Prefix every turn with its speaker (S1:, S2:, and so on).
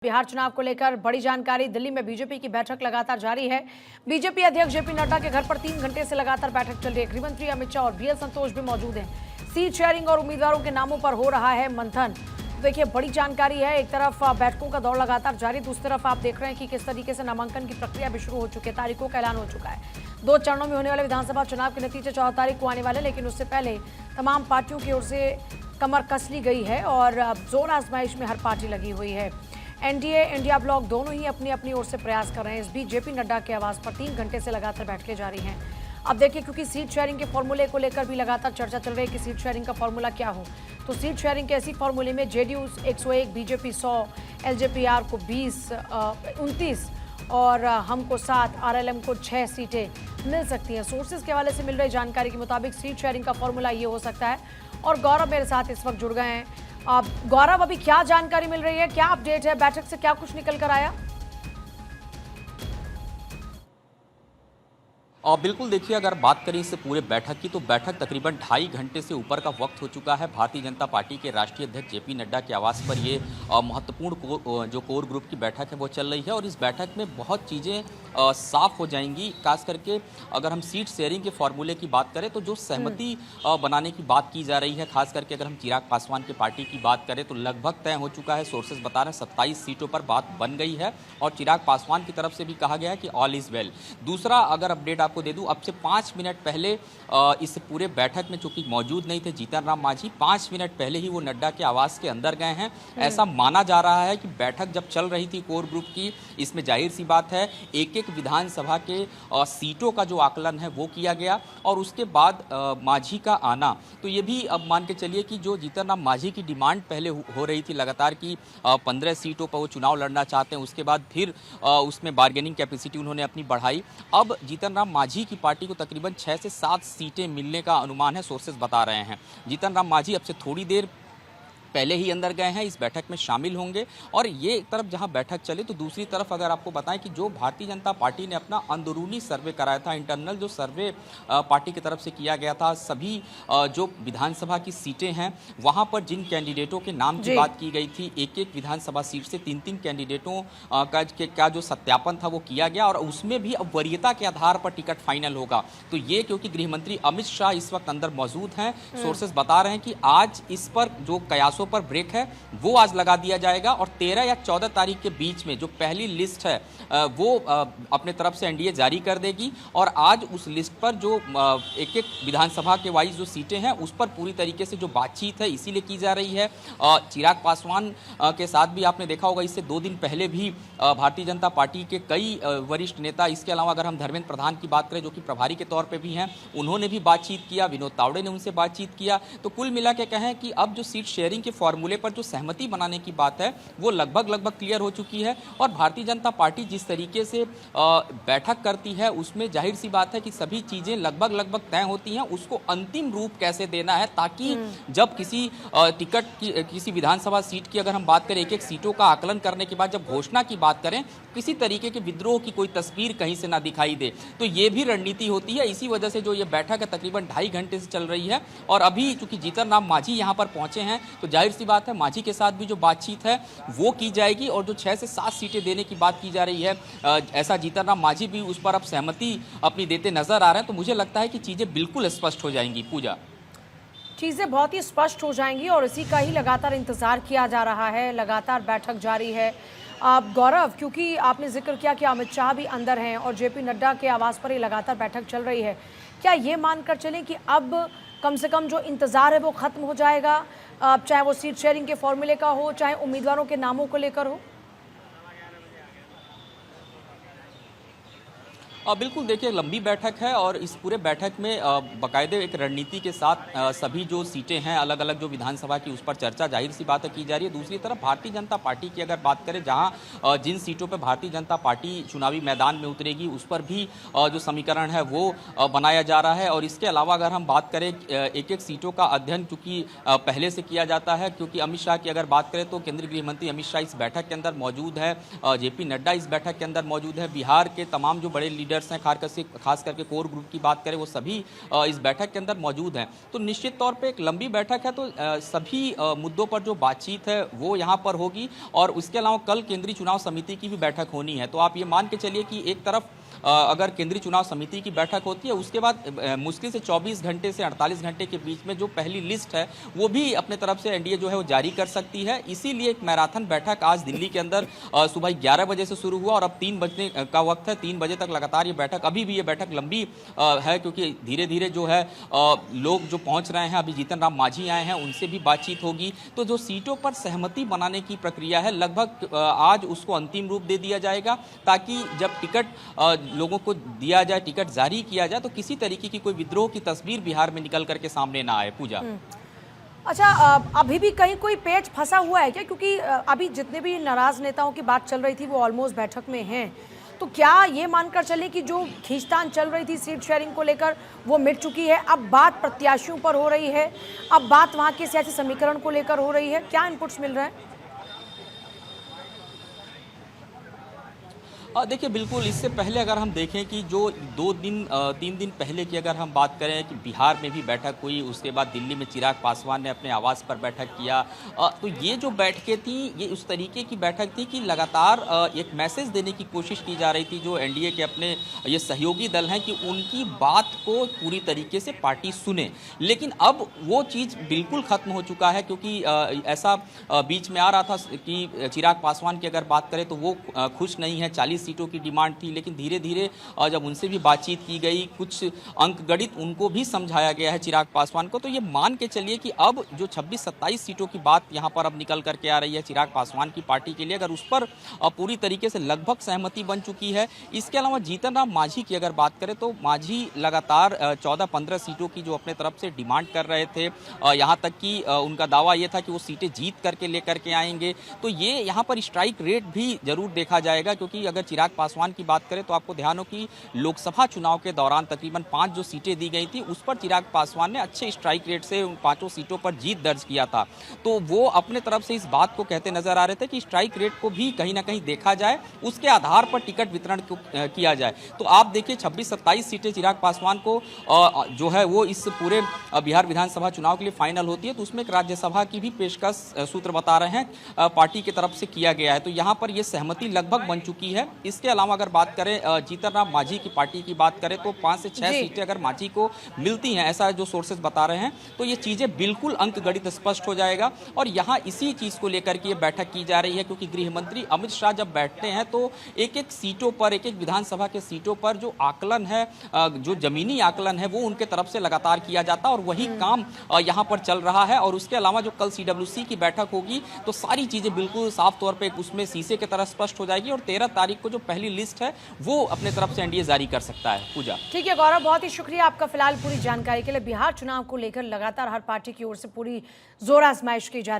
S1: बिहार चुनाव को लेकर बड़ी जानकारी। दिल्ली में बीजेपी की बैठक लगातार जारी है। बीजेपी अध्यक्ष जेपी नड्डा के घर पर 3 घंटे से लगातार बैठक चल रही है। गृहमंत्री अमित शाह और बीएल संतोष भी मौजूद हैं। सीट शेयरिंग और उम्मीदवारों के नामों पर हो रहा है मंथन। देखिए, बड़ी जानकारी है। एक तरफ बैठकों का दौर लगातार जारी, दूसरी तरफ आप देख रहे हैं कि किस तरीके से नामांकन की प्रक्रिया भी शुरू हो चुकी है। तारीखों का ऐलान हो चुका है। 2 चरणों में होने वाले विधानसभा चुनाव के नतीजे 14 तारीख को आने वाले, लेकिन उससे पहले तमाम पार्टियों की ओर से कमर कस ली गई है और जोर आजमाइश में हर पार्टी लगी हुई है। एनडीए, इंडिया ब्लॉक दोनों ही अपनी अपनी ओर से प्रयास कर रहे हैं। इस बीच जेपी नड्डा के आवास पर 3 घंटे से लगातार बैठकें जारी हैं। अब देखिए, क्योंकि सीट शेयरिंग के फॉर्मूले को लेकर भी लगातार चर्चा चल रही है कि सीट शेयरिंग का फॉर्मूला क्या हो। तो सीट शेयरिंग के ऐसी फॉर्मूले में जेडीयू 101, बीजेपी 100, एलजेपीआर को 29 और हमको 7, आरएलएम को 6 सीटें मिल सकती हैं। सोर्सेज के हवाले से मिल रही जानकारी के मुताबिक सीट शेयरिंग का फॉर्मूला ये हो सकता है। और गौरव मेरे साथ इस वक्त जुड़ गए हैं। गौरव, अभी क्या जानकारी मिल रही है, क्या अपडेट है, बैठक से क्या कुछ निकल कर आया?
S2: और बिल्कुल देखिए, अगर बात करें इससे पूरे बैठक की, तो बैठक तकरीबन 2.5 घंटे से ऊपर का वक्त हो चुका है। भारतीय जनता पार्टी के राष्ट्रीय अध्यक्ष जेपी नड्डा के आवास पर ये महत्वपूर्ण जो कोर ग्रुप की बैठक है वो चल रही है। और इस बैठक में बहुत चीज़ें साफ हो जाएंगी। खास करके अगर हम सीट शेयरिंग के फॉर्मूले की बात करें, तो जो सहमति बनाने की बात की जा रही है, खास करके अगर हम चिराग पासवान की पार्टी की बात करें, तो लगभग तय हो चुका है। सोर्सेज बता रहे हैं 27 सीटों पर बात बन गई है और चिराग पासवान की तरफ से भी कहा गया है कि ऑल इज वेल। दूसरा, अगर अपडेट आपको दे दूं, अब से 5 मिनट पहले इस पूरे बैठक में चूंकि मौजूद नहीं थे जीतन राम मांझी, 5 मिनट पहले ही वो नड्डा के आवास के अंदर गए हैं। ऐसा माना जा रहा है कि बैठक जब चल रही थी कोर ग्रुप की, इसमें जाहिर सी बात है एक विधानसभा के सीटों का जो आकलन है वो किया गया और उसके बाद मांझी का आना। तो ये भी अब मान के चलिए कि जो जीतन राम मांझी की डिमांड पहले हो रही थी लगातार कि 15 सीटों पर वो चुनाव लड़ना चाहते हैं, उसके बाद फिर उसमें बार्गेनिंग कैपेसिटी उन्होंने अपनी बढ़ाई। अब जीतन राम मांझी की पार्टी को तकरीबन 6 से 7 सीटें मिलने का अनुमान है, सोर्सेज बता रहे हैं। जीतन राम मांझी अब से थोड़ी देर पहले ही अंदर गए हैं, इस बैठक में शामिल होंगे। और ये एक तरफ जहां बैठक चले, तो दूसरी तरफ अगर आपको बताएं कि जो भारतीय जनता पार्टी ने अपना अंदरूनी सर्वे कराया था, इंटरनल जो सर्वे पार्टी की तरफ से किया गया था, सभी जो विधानसभा की सीटें हैं वहां पर जिन कैंडिडेटों के नाम की बात की गई थी, एक विधानसभा सीट से 3 कैंडिडेटों का जो सत्यापन था वो किया गया और उसमें भी अब वरीयता के आधार पर टिकट फाइनल होगा। तो ये क्योंकि गृहमंत्री अमित शाह इस वक्त अंदर मौजूद हैं, सोर्सेज बता रहे हैं कि आज इस पर जो कयासों पर ब्रेक है वो आज लगा दिया जाएगा और 13 या 14 तारीख के बीच में जो पहली लिस्ट है वो अपने तरफ से एनडीए जारी कर देगी और आज उस लिस्ट पर जो एक विधानसभा के वाइज जो सीटें हैं उस पर पूरी तरीके से जो बातचीत है इसीलिए की जा रही है। चिराग पासवान के साथ भी आपने देखा होगा, इससे 2 दिन पहले भी भारतीय जनता पार्टी के कई वरिष्ठ नेता, इसके अलावा अगर हम धर्मेंद्र प्रधान की बात करें जो कि प्रभारी के तौर पर भी हैं, उन्होंने भी बातचीत किया, विनोद तावड़े ने उनसे बातचीत किया। तो कुल मिला के कहें कि अब जो सीट शेयरिंग के फॉर्मूले पर जो सहमति बनाने की बात है वो लगभग क्लियर हो चुकी है। और भारतीय जनता पार्टी जिस तरीके से बैठक करती है उसमें जाहिर सी बात है कि सभी चीजें लगभग तय होती हैं। उसको अंतिम रूप कैसे देना है ताकि जब किसी टिकट की, किसी विधानसभा सीट की अगर हम बात करें, एक सीटों का आकलन करने के बाद जब घोषणा की बात करें, किसी तरीके के विद्रोह की कोई तस्वीर कहीं से ना दिखाई दे। तो ये भी रणनीति होती है। इसी वजह से जो ये बैठक है तकरीबन 2.5 घंटे से चल रही है और अभी चूंकि जीतन राम मांझी यहाँ पर पहुंचे हैं, तो जाहिर सी बात है मांझी के साथ भी जो बातचीत है वो की जाएगी और जो 6 से 7 सीटें देने की बात की जा रही है, ऐसा जीतन राम मांझी भी उस पर अब सहमति अपनी देते नजर आ रहे हैं। तो मुझे लगता है कि चीजें बिल्कुल स्पष्ट हो जाएंगी। पूजा,
S1: चीजें बहुत ही स्पष्ट हो जाएंगी और इसी का ही लगातार इंतजार किया जा रहा है। लगातार बैठक जारी है। गौरव, क्योंकि आपने जिक्र किया कि अमित शाह भी अंदर हैं और जेपी नड्डा के आवास पर ही लगातार बैठक चल रही है, क्या ये मानकर चलें कि अब कम से कम जो इंतजार है वो खत्म हो जाएगा, चाहे वो सीट शेयरिंग के फॉर्मूले का हो, चाहे उम्मीदवारों के नामों को लेकर हो?
S2: बिल्कुल देखिए, लंबी बैठक है और इस पूरे बैठक में बाकायदे एक रणनीति के साथ सभी जो सीटें हैं अलग अलग जो विधानसभा की उस पर चर्चा जाहिर सी बात है की जा रही है। दूसरी तरफ भारतीय जनता पार्टी की अगर बात करें, जहां जिन सीटों पर भारतीय जनता पार्टी चुनावी मैदान में उतरेगी उस पर भी जो समीकरण है वो बनाया जा रहा है। और इसके अलावा अगर हम बात करें, एक सीटों का अध्ययन चूँकि पहले से किया जाता है, क्योंकि अमित शाह की अगर बात करें तो केंद्रीय गृह मंत्री अमित शाह इस बैठक के अंदर मौजूद है, जेपी नड्डा इस बैठक के अंदर मौजूद है, बिहार के तमाम जो बड़े लीडर लीडर्स हैं, खास करके कोर ग्रुप की बात करें, वो सभी इस बैठक के अंदर मौजूद हैं। तो निश्चित तौर पे एक लंबी बैठक है, तो सभी मुद्दों पर जो बातचीत है वो यहाँ पर होगी। और उसके अलावा कल केंद्रीय चुनाव समिति की भी बैठक होनी है। तो आप ये मान के चलिए कि एक तरफ अगर केंद्रीय चुनाव समिति की बैठक होती है, उसके बाद मुश्किल से 24 घंटे से 48 घंटे के बीच में जो पहली लिस्ट है वो भी अपने तरफ से एनडीए जो है वो जारी कर सकती है। इसीलिए एक मैराथन बैठक आज दिल्ली के अंदर सुबह 11 बजे से शुरू हुआ और अब 3 बजने का वक्त है। 3 बजे तक लगातार ये बैठक, अभी भी ये बैठक लंबी है, क्योंकि धीरे धीरे जो है लोग जो पहुंच रहे हैं, अभी जीतन राम मांझी आए हैं, उनसे भी बातचीत होगी। तो जो सीटों पर सहमति बनाने की प्रक्रिया है, लगभग आज उसको अंतिम रूप दे दिया जाएगा, ताकि जब टिकट लोगों को दिया जाए, टिकट जारी किया जाए, तो किसी तरीके की कोई विद्रोह की तस्वीर बिहार में निकल करके सामने ना आए। पूजा,
S1: अच्छा, अभी भी कहीं कोई पेच फंसा हुआ है क्या? क्योंकि अभी जितने भी नाराज नेताओं की बात चल रही थी वो ऑलमोस्ट बैठक में हैं, तो क्या ये मानकर चले कि जो खींचतान चल रही थी सीट शेयरिंग को लेकर वो मिट चुकी है? अब बात प्रत्याशियों पर हो रही है, अब बात वहाँ के सियासी समीकरण को लेकर हो रही है, क्या इनपुट्स मिल रहे हैं?
S2: देखिए, बिल्कुल इससे पहले अगर हम देखें कि जो 3 दिन पहले की अगर हम बात करें कि बिहार में भी बैठक हुई, उसके बाद दिल्ली में चिराग पासवान ने अपने आवास पर बैठक किया, तो ये जो बैठकें थी ये उस तरीके की बैठक थी कि लगातार एक मैसेज देने की कोशिश की जा रही थी जो एनडीए के अपने ये सहयोगी दल हैं कि उनकी बात को पूरी तरीके से पार्टी सुने। लेकिन अब वो चीज़ बिल्कुल ख़त्म हो चुका है, क्योंकि ऐसा बीच में आ रहा था कि चिराग पासवान की अगर बात करें तो वो खुश नहीं है, 40 सीटों की डिमांड थी। लेकिन धीरे धीरे जब उनसे भी बातचीत की गई, कुछ अंक गणित उनको भी समझाया गया है चिराग पासवान को, तो ये मान के चलिए कि अब जो 26-27 सीटों की बात यहाँ पर अब निकल करके आ रही है चिराग पासवान की पार्टी के लिए, अगर उस पर पूरी तरीके से लगभग सहमति बन चुकी है। इसके अलावा जीतन राम मांझी की अगर बात करें तो मांझी लगातार 14-15 सीटों की जो अपने तरफ से डिमांड कर रहे थे, यहाँ तक कि उनका दावा ये था कि वो सीटें जीत करके लेकर के आएंगे। तो ये यहाँ पर स्ट्राइक रेट भी जरूर देखा जाएगा, क्योंकि अगर चिराग पासवान की बात करें तो आपको ध्यान हो कि लोकसभा चुनाव के दौरान तकरीबन 5 जो सीटें दी गई थी उस पर चिराग पासवान ने अच्छे स्ट्राइक रेट से उन 5 सीटों पर जीत दर्ज किया था। तो वो अपने तरफ से इस बात को कहते नजर आ रहे थे कि स्ट्राइक रेट को भी कहीं ना कहीं देखा जाए, उसके आधार पर टिकट वितरण किया जाए। तो आप देखिए 26-27 सीटें चिराग पासवान को जो है वो इस पूरे बिहार विधानसभा चुनाव के लिए फाइनल होती है, तो उसमें एक राज्यसभा की भी पेशकश सूत्र बता रहे हैं पार्टी की तरफ से किया गया है। तो यहाँ पर यह सहमति लगभग बन चुकी है। इसके अलावा अगर बात करें जीतन राम मांझी की पार्टी की बात करें तो 5 से 6 सीटें अगर मांझी को मिलती हैं, ऐसा जो सोर्सेज बता रहे हैं, तो ये चीजें बिल्कुल अंक गणित स्पष्ट हो जाएगा। और यहाँ इसी चीज को लेकर के ये बैठक की जा रही है, क्योंकि गृह मंत्री अमित शाह जब बैठते हैं तो एक एक सीटों पर, एक एक विधानसभा के सीटों पर जो आकलन है, जो जमीनी आकलन है, वो उनके तरफ से लगातार किया जाता है और वही काम यहाँ पर चल रहा है। और उसके अलावा जो कल CWC की बैठक होगी तो सारी चीजें बिल्कुल साफ तौर पर उसमें शीशे की तरह स्पष्ट हो जाएगी और 13 तारीख को जो पहली लिस्ट है वो अपने तरफ से एनडीए जारी कर सकता है। पूजा,
S1: ठीक है गौरव, बहुत ही शुक्रिया आपका फिलहाल पूरी जानकारी के लिए। बिहार चुनाव को लेकर लगातार हर पार्टी की ओर से पूरी जोर आजमाइश की जा रही है।